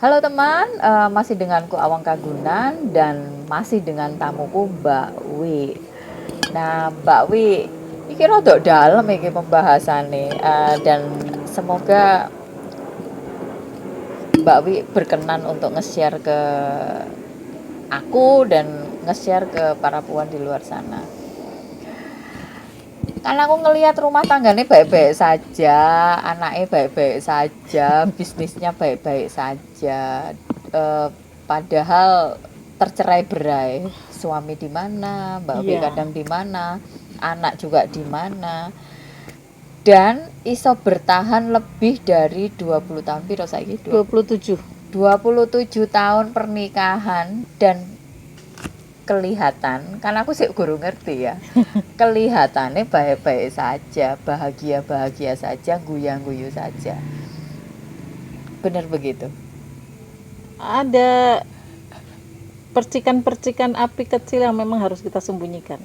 Halo teman, masih denganku Awang Kagunan dan masih dengan tamuku Mbak Wi. Nah, Mbak Wi, iki rada dalam iki pembahasannya dan semoga Mbak Wi berkenan untuk nge-share ke aku dan nge-share ke para puan di luar sana. Kan aku ngelihat rumah tangganya baik-baik saja, anaknya baik-baik saja, bisnisnya baik-baik saja. Eh, Padahal tercerai-berai, suami di mana, Mbak Wi Iya, kadang di mana, anak juga di mana. Dan iso bertahan lebih dari 20 tahun piro saiki 27. 27 tahun pernikahan dan kelihatan, kan aku sih guru ngerti ya, kelihatannya baik-baik saja, bahagia-bahagia saja, guyang-guyu saja. Benar begitu? Ada percikan-percikan api kecil yang memang harus kita sembunyikan.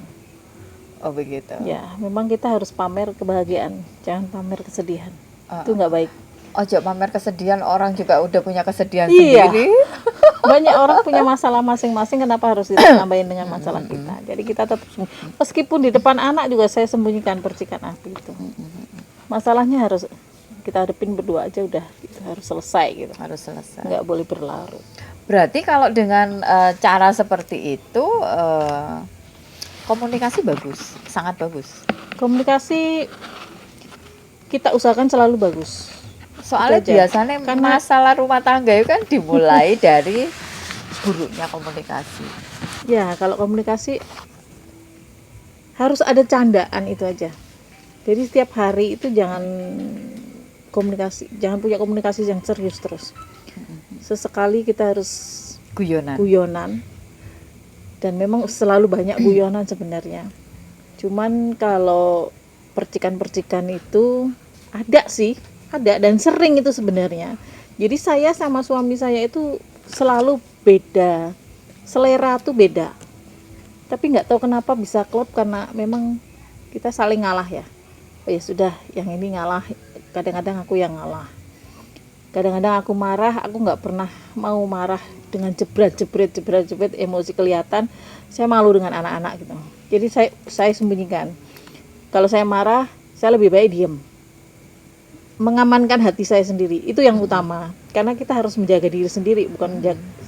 Oh begitu. Ya, memang kita harus pamer kebahagiaan, jangan pamer kesedihan. Itu Uh, nggak baik. Ojo pamer kesedihan, orang juga udah punya kesedihan Iya, sendiri. banyak orang punya masalah masing-masing, kenapa harus kita tambahin dengan masalah kita? Jadi kita tetap, meskipun di depan anak juga saya sembunyikan percikan api itu. Masalahnya harus kita hadapin berdua aja udah, gitu. Harus selesai gitu. Harus selesai. Nggak boleh berlarut. Berarti kalau dengan cara seperti itu, komunikasi bagus, sangat bagus. Komunikasi kita usahakan selalu bagus. Soalnya Itu aja. biasanya Karena masalah rumah tangga itu kan dimulai dari buruknya komunikasi. ya kalau komunikasi harus ada candaan itu aja. Jadi setiap hari itu jangan punya komunikasi yang serius terus. Sesekali kita harus Guyonan. guyonan, dan memang selalu banyak guyonan sebenarnya. Cuman kalau percikan-percikan itu ada dan sering itu sebenarnya. Jadi saya sama suami saya itu selalu beda, selera tuh beda. Tapi nggak tahu kenapa bisa klop, karena memang kita saling ngalah ya. Oh ya sudah, yang ini ngalah, kadang-kadang aku yang ngalah. Kadang-kadang aku marah, aku nggak pernah mau marah dengan jebret emosi kelihatan. Saya malu dengan anak-anak gitu. Jadi saya sembunyikan. Kalau saya marah, saya lebih baik diem, mengamankan hati saya sendiri, itu yang utama. Karena kita harus menjaga diri sendiri, bukan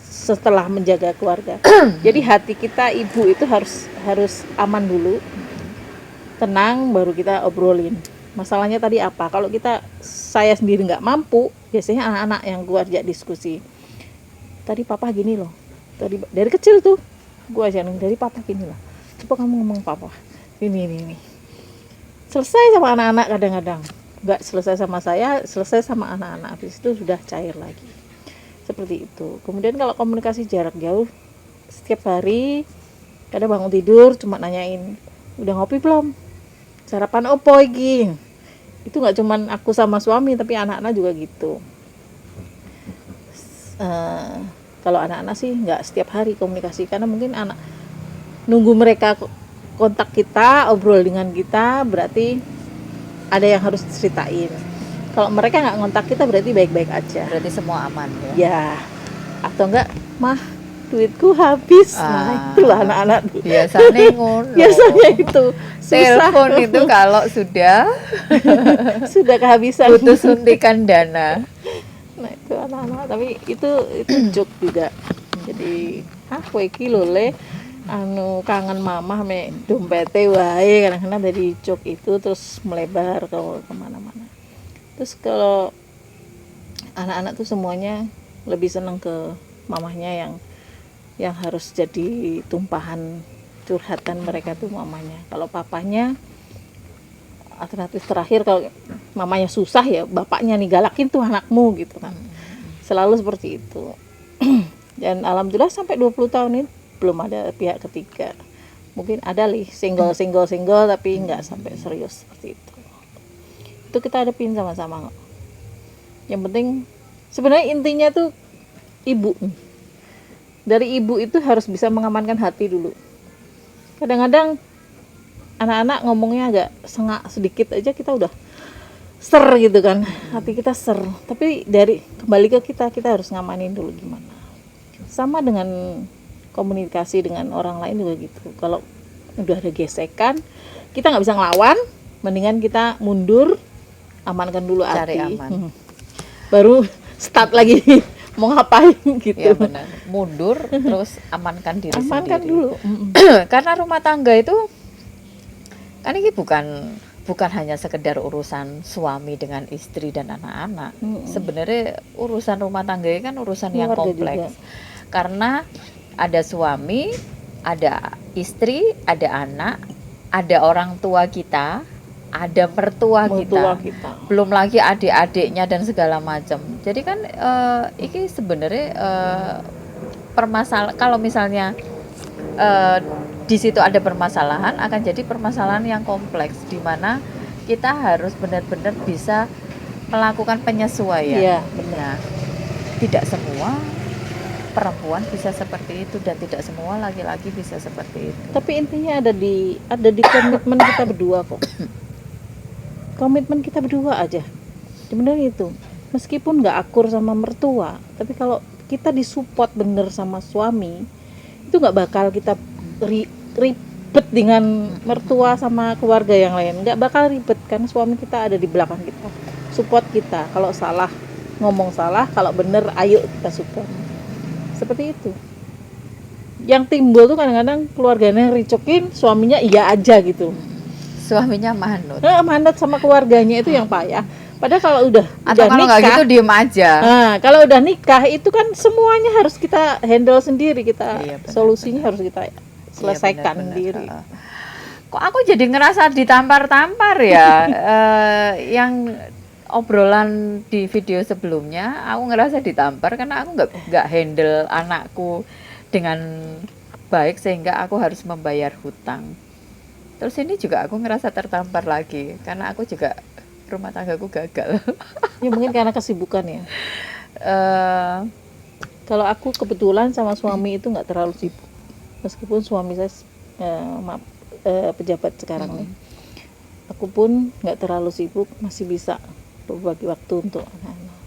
setelah menjaga keluarga. Jadi hati kita, ibu itu harus aman dulu, tenang, baru kita obrolin masalahnya tadi apa. Kalau saya sendiri nggak mampu, biasanya anak-anak yang gue ajak diskusi. Tadi papa gini loh, dari kecil tuh gue ajarin, dari papa gini loh, coba kamu ngomong papa ini. Selesai sama anak-anak, kadang-kadang nggak selesai sama saya, selesai sama anak-anak, habis itu sudah cair lagi, seperti itu. Kemudian kalau komunikasi jarak jauh, setiap hari kadang bangun tidur cuma nanyain, udah ngopi belum, sarapan opo iki. Itu nggak cuman aku sama suami, tapi anak-anak juga gitu. Kalau anak-anak sih nggak setiap hari komunikasi, karena mungkin anak nunggu mereka kontak kita, obrol dengan kita, berarti ada yang harus ceritain. Kalau mereka nggak ngontak kita, berarti baik-baik aja. Berarti semua aman ya. Ya, atau enggak, mah duitku habis. Nah, itulah anak-anak biasanya ngono. Biasanya itu telepon itu kalau sudah kehabisan, butuh suntikan dana. Nah itu anak-anak, tapi itu joke juga. Jadi kowe iki lho le kangen mama me dompete wae, kadang-kadang dari joke itu terus melebar ke kemana-mana. Terus kalau anak-anak tuh semuanya lebih seneng ke mamahnya, yang harus jadi tumpahan curhatan mereka tuh mamanya. Kalau papanya alternatif terakhir, kalau mamanya susah ya bapaknya nih, galakin tuh anakmu gitu kan. Selalu seperti itu. Dan alhamdulillah sampai 20 tahun ini belum ada pihak ketiga. Mungkin ada single tapi nggak sampai serius seperti itu. Itu kita hadapin sama-sama. Yang penting sebenarnya intinya tuh ibu. Dari ibu itu harus bisa mengamankan hati dulu. Kadang-kadang anak-anak ngomongnya agak sengak sedikit aja, kita udah ser gitu kan, hati kita ser. Tapi kembali ke kita harus ngamanin dulu gimana. Sama dengan komunikasi dengan orang lain juga gitu. Kalau udah ada gesekan, kita nggak bisa ngelawan, mendingan kita mundur, amankan dulu Cari hati. aman. Baru start lagi mau ngapain gitu. Ya benar. Mundur terus amankan diri Amankan sendiri. dulu. Karena rumah tangga itu kan ini bukan hanya sekedar urusan suami dengan istri dan anak-anak. Sebenarnya urusan rumah tangga ini kan urusan yang Keluarga kompleks. juga. Karena ada suami, ada istri, ada anak, ada orang tua kita, ada mertua Mertua kita, kita. belum lagi adik-adiknya dan segala macam. Jadi kan ini sebenarnya permasalahan, kalau misalnya di situ ada permasalahan, akan jadi permasalahan yang kompleks, di mana kita harus benar-benar bisa melakukan penyesuaian. Iya, benar. Nah, tidak semua perempuan bisa seperti itu dan tidak semua laki-laki bisa seperti itu. Tapi intinya ada di komitmen kita berdua kok. Komitmen kita berdua aja. Sebenarnya itu. Meskipun nggak akur sama mertua, tapi kalau kita disupport bener sama suami, itu nggak bakal kita ribet dengan mertua sama keluarga yang lain. Nggak bakal ribet kan, suami kita ada di belakang kita, support kita. Kalau salah ngomong salah, kalau bener ayo kita support. Seperti itu. Yang timbul tuh kadang-kadang keluarganya ricokin, suaminya iya aja gitu. Suaminya manut. Manut sama keluarganya itu yang payah. Padahal kalau udah Atau kalau nggak nikah, gitu diem aja. nah kalau udah nikah itu kan semuanya harus kita handle sendiri, kita Iya, benar, solusinya harus kita selesaikan Iya, benar-benar. sendiri. Kok aku jadi ngerasa ditampar-tampar ya? Yang obrolan di video sebelumnya, aku ngerasa ditampar karena aku nggak handle anakku dengan baik sehingga aku harus membayar hutang. Terus ini juga aku ngerasa tertampar lagi karena aku juga rumah tanggaku gagal. Ya mungkin karena kesibukan ya. Kalau aku kebetulan sama suami itu nggak terlalu sibuk, meskipun suami saya pejabat sekarang nih, aku pun nggak terlalu sibuk, masih bisa berbagi waktu untuk anak-anak.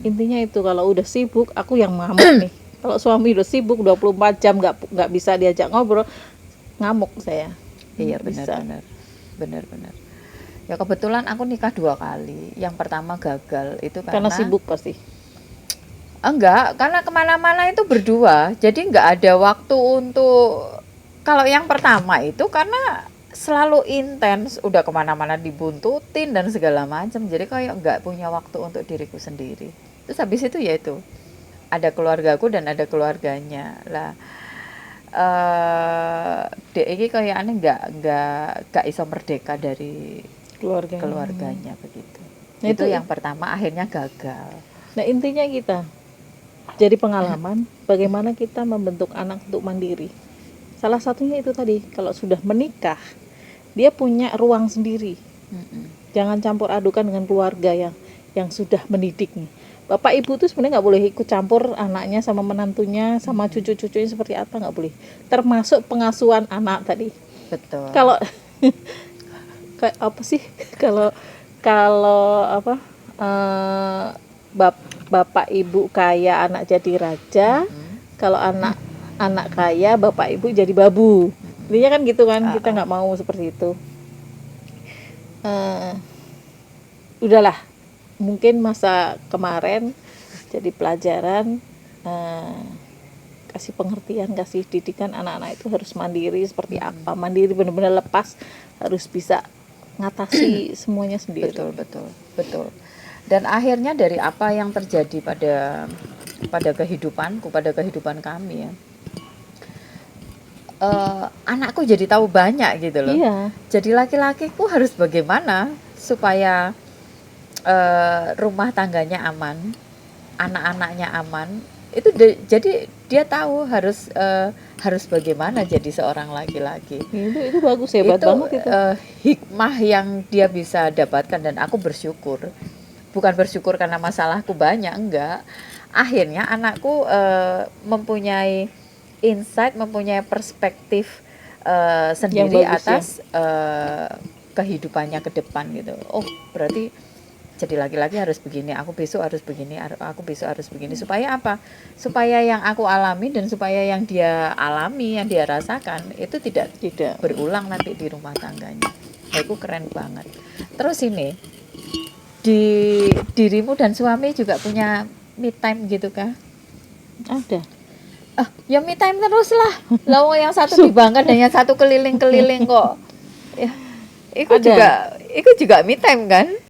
Intinya itu, kalau udah sibuk aku yang ngamuk nih. Kalau suami udah sibuk 24 jam nggak bisa diajak ngobrol, ngamuk saya. Iya, Bisa. benar. Ya kebetulan aku nikah 2 kali. Yang pertama gagal itu Karena sibuk pasti. Enggak, karena kemana-mana itu berdua. Jadi enggak ada waktu untuk, kalau yang pertama itu karena selalu intens, udah kemana-mana dibuntutin dan segala macam. Jadi kayak enggak punya waktu untuk diriku sendiri. Terus habis itu ya itu, ada keluargaku dan ada keluarganya lah. Dek iki kayaknya enggak iso merdeka dari keluarganya begitu. Nah, itu yang pertama, akhirnya gagal. Nah intinya kita jadi pengalaman bagaimana kita membentuk anak untuk mandiri. Salah satunya itu tadi, kalau sudah menikah dia punya ruang sendiri. Jangan campur adukan dengan keluarga yang sudah mendidik nih. Bapak ibu tuh sebenarnya nggak boleh ikut campur anaknya sama menantunya sama cucu-cucunya seperti apa, nggak boleh. Termasuk pengasuhan anak tadi. Betul. Kalau kayak apa sih, kalau apa, bapak ibu kaya anak jadi raja, kalau anak kaya bapak ibu jadi babu. Intinya kan gitu kan, kita nggak mau seperti itu. Udahlah, mungkin masa kemarin jadi pelajaran, kasih pengertian, kasih didikan anak-anak itu harus mandiri seperti apa. Mandiri benar-benar lepas, harus bisa ngatasi semuanya sendiri. Betul. Dan akhirnya dari apa yang terjadi pada kehidupanku, pada kehidupan kami ya, anakku jadi tahu banyak gitu loh. Iya. Jadi laki-lakiku harus bagaimana supaya rumah tangganya aman, anak-anaknya aman. Itu jadi dia tahu harus bagaimana jadi seorang laki-laki. Itu bagus, hebat banget itu. Hikmah yang dia bisa dapatkan, dan aku bersyukur. Bukan bersyukur karena masalahku banyak, enggak. Akhirnya anakku mempunyai insight, mempunyai perspektif sendiri atas kehidupannya ke depan gitu. Oh, berarti jadi laki-laki harus begini, aku besok harus begini, aku besok harus begini. Supaya apa? Supaya yang aku alami dan supaya yang dia alami, yang dia rasakan itu tidak berulang nanti di rumah tangganya. Nah, itu keren banget. Terus ini, di dirimu dan suami juga punya me time gitu kah? Ada. Ya me time terus lah. Lah wong yang satu di Bangka dan yang satu keliling-keliling kok. Ya, itu Ada. juga me time kan?